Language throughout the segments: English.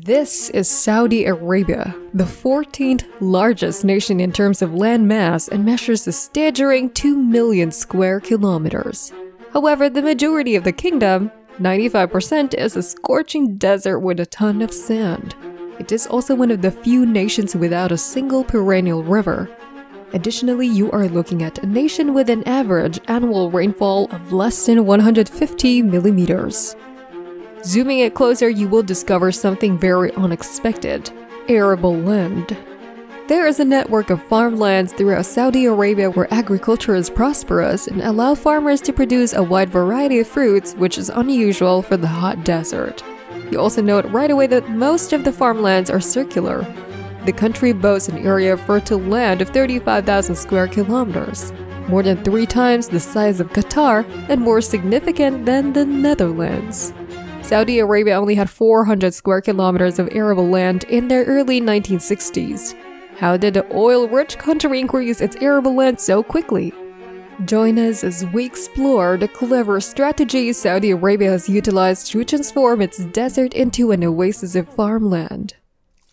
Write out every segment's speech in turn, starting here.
This is Saudi Arabia, the 14th largest nation in terms of land mass and measures a staggering 2 million square kilometers. However, the majority of the kingdom, 95%, is a scorching desert with a ton of sand. It is also one of the few nations without a single perennial river. Additionally, you are looking at a nation with an average annual rainfall of less than 150 millimeters. Zooming it closer, you will discover something very unexpected: arable land. There is a network of farmlands throughout Saudi Arabia where agriculture is prosperous and allow farmers to produce a wide variety of fruits, which is unusual for the hot desert. You also note right away that most of the farmlands are circular. The country boasts an area of fertile land of 35,000 square kilometers, more than 3 times the size of Qatar and more significant than the Netherlands. Saudi Arabia only had 400 square kilometers of arable land in the early 1960s. How did the oil-rich country increase its arable land so quickly? Join us as we explore the clever strategies Saudi Arabia has utilized to transform its desert into an oasis of farmland.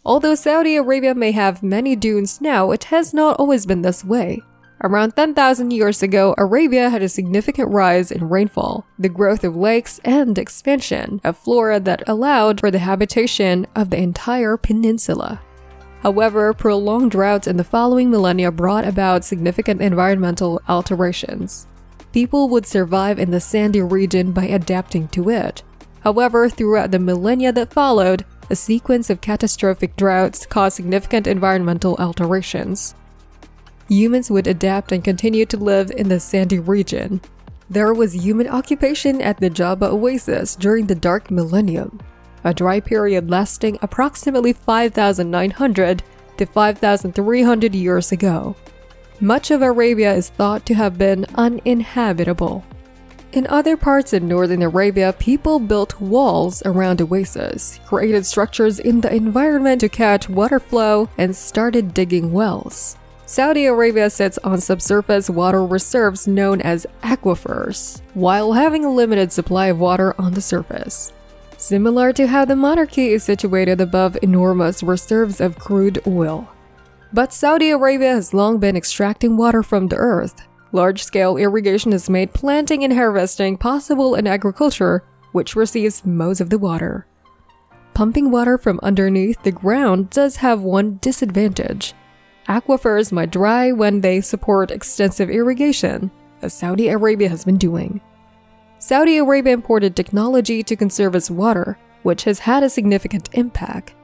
Although Saudi Arabia may have many dunes now, it has not always been this way. Around 10,000 years ago, Arabia had a significant rise in rainfall, the growth of lakes, and expansion of flora that allowed for the habitation of the entire peninsula. However, prolonged droughts in the following millennia brought about significant environmental alterations. People would survive in the sandy region by adapting to it. However, throughout the millennia that followed, a sequence of catastrophic droughts caused significant environmental alterations. Humans would adapt and continue to live in the sandy region. There was human occupation at the Jabba Oasis during the Dark Millennium, a dry period lasting approximately 5,900 to 5,300 years ago. Much of Arabia is thought to have been uninhabitable. In other parts of northern Arabia, people built walls around oases, created structures in the environment to catch water flow, and started digging wells. Saudi Arabia sits on subsurface water reserves known as aquifers, while having a limited supply of water on the surface. Similar to how the monarchy is situated above enormous reserves of crude oil. But Saudi Arabia has long been extracting water from the earth. Large-scale irrigation has made planting and harvesting possible in agriculture, which receives most of the water. Pumping water from underneath the ground does have one disadvantage. Aquifers might dry when they support extensive irrigation, as Saudi Arabia has been doing. Saudi Arabia imported technology to conserve its water, which has had a significant impact.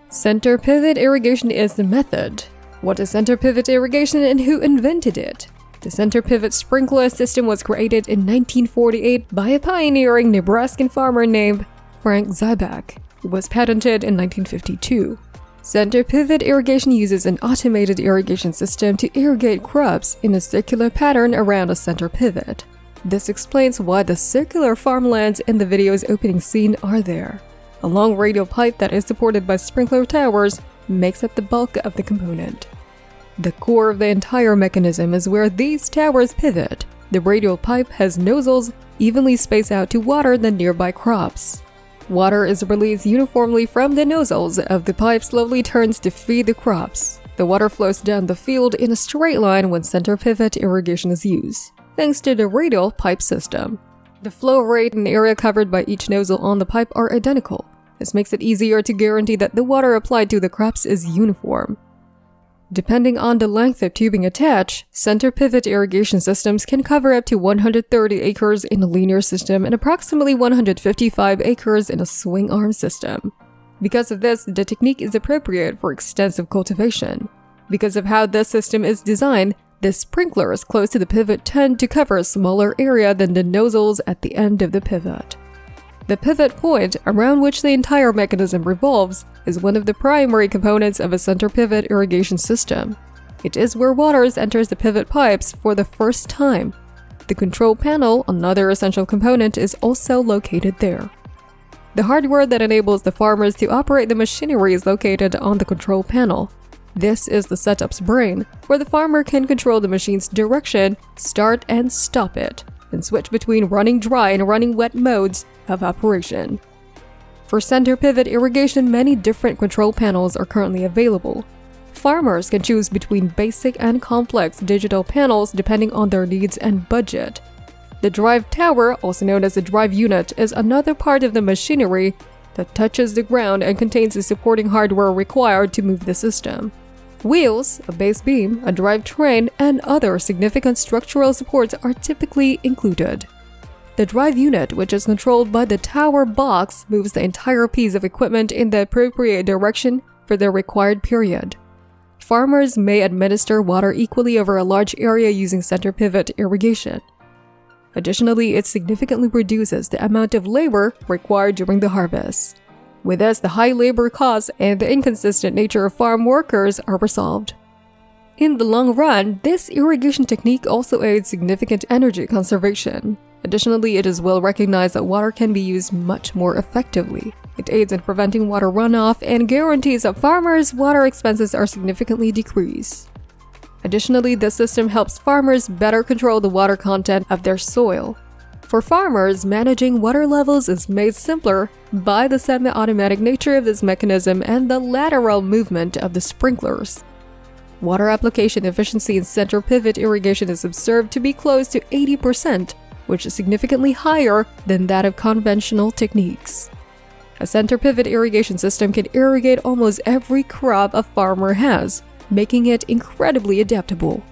Center pivot irrigation is the method. What is center pivot irrigation and who invented it? The center pivot sprinkler system was created in 1948 by a pioneering Nebraskan farmer named Frank Zyback. It was patented in 1952. Center pivot irrigation uses an automated irrigation system to irrigate crops in a circular pattern around a center pivot. This explains why the circular farmlands in the video's opening scene are there. A long radial pipe that is supported by sprinkler towers makes up the bulk of the component. The core of the entire mechanism is where these towers pivot. The radial pipe has nozzles evenly spaced out to water the nearby crops. Water is released uniformly from the nozzles of the pipe, slowly turns to feed the crops. The water flows down the field in a straight line when center pivot irrigation is used, thanks to the radial pipe system. The flow rate and area covered by each nozzle on the pipe are identical. This makes it easier to guarantee that the water applied to the crops is uniform. Depending on the length of tubing attached, center pivot irrigation systems can cover up to 130 acres in a linear system and approximately 155 acres in a swing arm system. Because of this, the technique is appropriate for extensive cultivation. Because of how this system is designed, the sprinklers close to the pivot tend to cover a smaller area than the nozzles at the end of the pivot. The pivot point, around which the entire mechanism revolves, is one of the primary components of a center pivot irrigation system. It is where water enters the pivot pipes for the first time. The control panel, another essential component, is also located there. The hardware that enables the farmers to operate the machinery is located on the control panel. This is the setup's brain, where the farmer can control the machine's direction, start and stop it, and switch between running dry and running wet modes of operation. For center pivot irrigation, many different control panels are currently available. Farmers can choose between basic and complex digital panels depending on their needs and budget. The drive tower, also known as the drive unit, is another part of the machinery that touches the ground and contains the supporting hardware required to move the system. Wheels, a base beam, a drive train, and other significant structural supports are typically included. The drive unit, which is controlled by the tower box, moves the entire piece of equipment in the appropriate direction for the required period. Farmers may administer water equally over a large area using center pivot irrigation. Additionally, it significantly reduces the amount of labor required during the harvest. With this, the high labor costs and the inconsistent nature of farm workers are resolved. In the long run, this irrigation technique also aids significant energy conservation. Additionally, it is well recognized that water can be used much more effectively. It aids in preventing water runoff and guarantees that farmers' water expenses are significantly decreased. Additionally, this system helps farmers better control the water content of their soil. For farmers, managing water levels is made simpler by the semi-automatic nature of this mechanism and the lateral movement of the sprinklers. Water application efficiency in center pivot irrigation is observed to be close to 80%, which is significantly higher than that of conventional techniques. A center pivot irrigation system can irrigate almost every crop a farmer has, making it incredibly adaptable.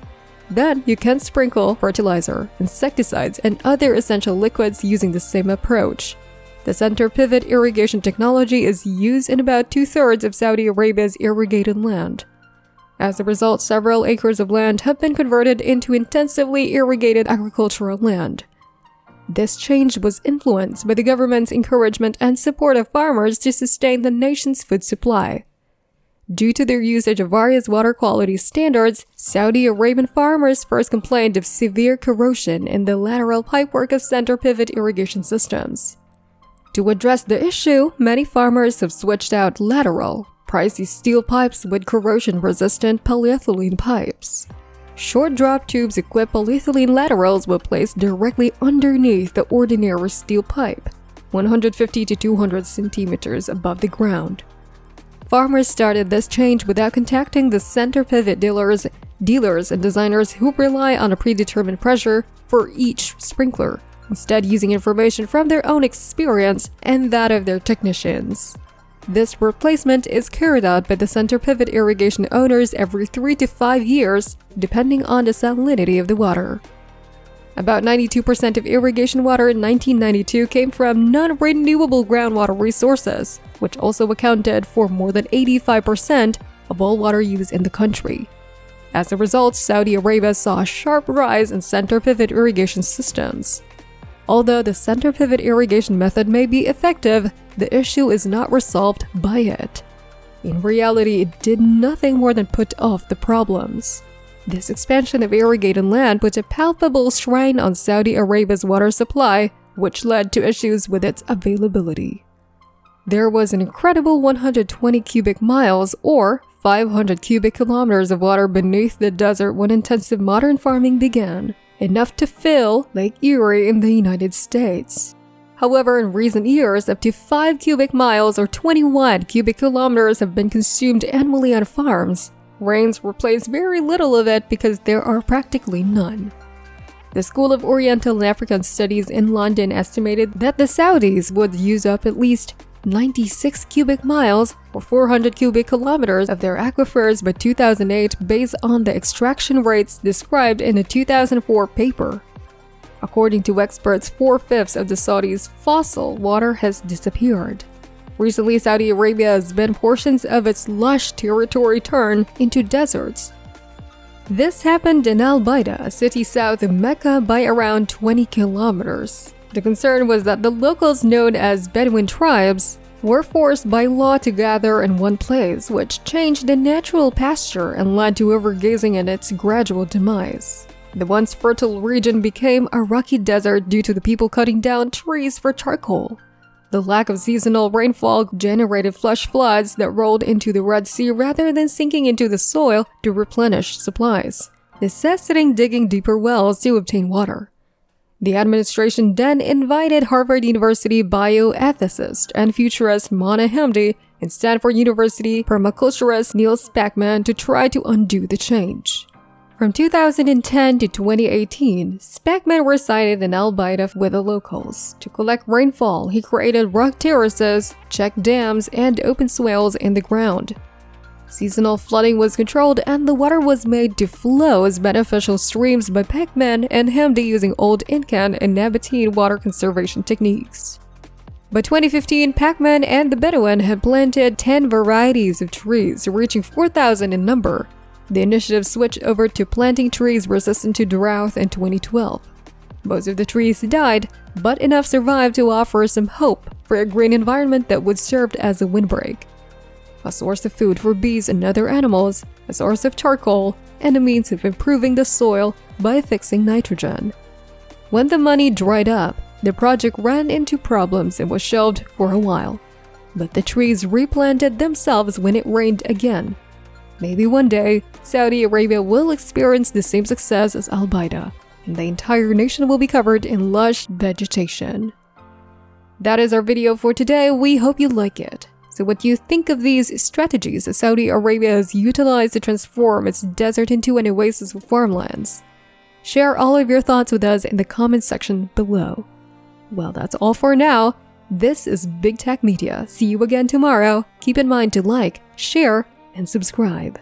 Then you can sprinkle fertilizer, insecticides, and other essential liquids using the same approach. The center pivot irrigation technology is used in about 2/3 of Saudi Arabia's irrigated land. As a result, several acres of land have been converted into intensively irrigated agricultural land. This change was influenced by the government's encouragement and support of farmers to sustain the nation's food supply. Due to their usage of various water quality standards, Saudi Arabian farmers first complained of severe corrosion in the lateral pipework of center pivot irrigation systems. To address the issue, many farmers have switched out lateral, pricey steel pipes with corrosion-resistant polyethylene pipes. Short drop tubes equipped polyethylene laterals were placed directly underneath the ordinary steel pipe, 150 to 200 centimeters above the ground. Farmers started this change without contacting the center pivot dealers and designers who rely on a predetermined pressure for each sprinkler, instead using information from their own experience and that of their technicians. This replacement is carried out by the center pivot irrigation owners every 3 to 5 years, depending on the salinity of the water. About 92% of irrigation water in 1992 came from non-renewable groundwater resources, which also accounted for more than 85% of all water used in the country. As a result, Saudi Arabia saw a sharp rise in center pivot irrigation systems. Although the center pivot irrigation method may be effective, the issue is not resolved by it. In reality, it did nothing more than put off the problems. This expansion of irrigated land put a palpable strain on Saudi Arabia's water supply, which led to issues with its availability. There was an incredible 120 cubic miles or 500 cubic kilometers of water beneath the desert when intensive modern farming began, enough to fill Lake Erie in the United States. However, in recent years, up to 5 cubic miles or 21 cubic kilometers have been consumed annually on farms. Rains replace very little of it because there are practically none. The School of Oriental and African Studies in London estimated that the Saudis would use up at least 96 cubic miles or 400 cubic kilometers of their aquifers by 2008 based on the extraction rates described in a 2004 paper. According to experts, 4/5 of the Saudis' fossil water has disappeared. Recently, Saudi Arabia has been portions of its lush territory turned into deserts. This happened in Al-Baida, a city south of Mecca, by around 20 kilometers. The concern was that the locals, known as Bedouin tribes, were forced by law to gather in one place, which changed the natural pasture and led to overgrazing and its gradual demise. The once fertile region became a rocky desert due to the people cutting down trees for charcoal. The lack of seasonal rainfall generated flash floods that rolled into the Red Sea rather than sinking into the soil to replenish supplies, necessitating digging deeper wells to obtain water. The administration then invited Harvard University bioethicist and futurist Mona Hamdi and Stanford University permaculturist Neil Spackman to try to undo the change. From 2010 to 2018, Spackman resided in Albaida with the locals. To collect rainfall, he created rock terraces, checked dams, and open swales in the ground. Seasonal flooding was controlled and the water was made to flow as beneficial streams by Spackman and Hamdi using old Incan and Nabatean water conservation techniques. By 2015, Spackman and the Bedouin had planted 10 varieties of trees, reaching 4,000 in number. The initiative switched over to planting trees resistant to drought in 2012. Most of the trees died, but enough survived to offer some hope for a green environment that would serve as a windbreak. A source of food for bees and other animals, a source of charcoal, and a means of improving the soil by fixing nitrogen. When the money dried up, the project ran into problems and was shelved for a while. But the trees replanted themselves when it rained again. Maybe one day, Saudi Arabia will experience the same success as Albaida, and the entire nation will be covered in lush vegetation. That is our video for today. We hope you like it. So what do you think of these strategies that Saudi Arabia has utilized to transform its desert into an oasis of farmlands? Share all of your thoughts with us in the comments section below. Well, that's all for now. This is Big Tech Media. See you again tomorrow. Keep in mind to like, share, and subscribe.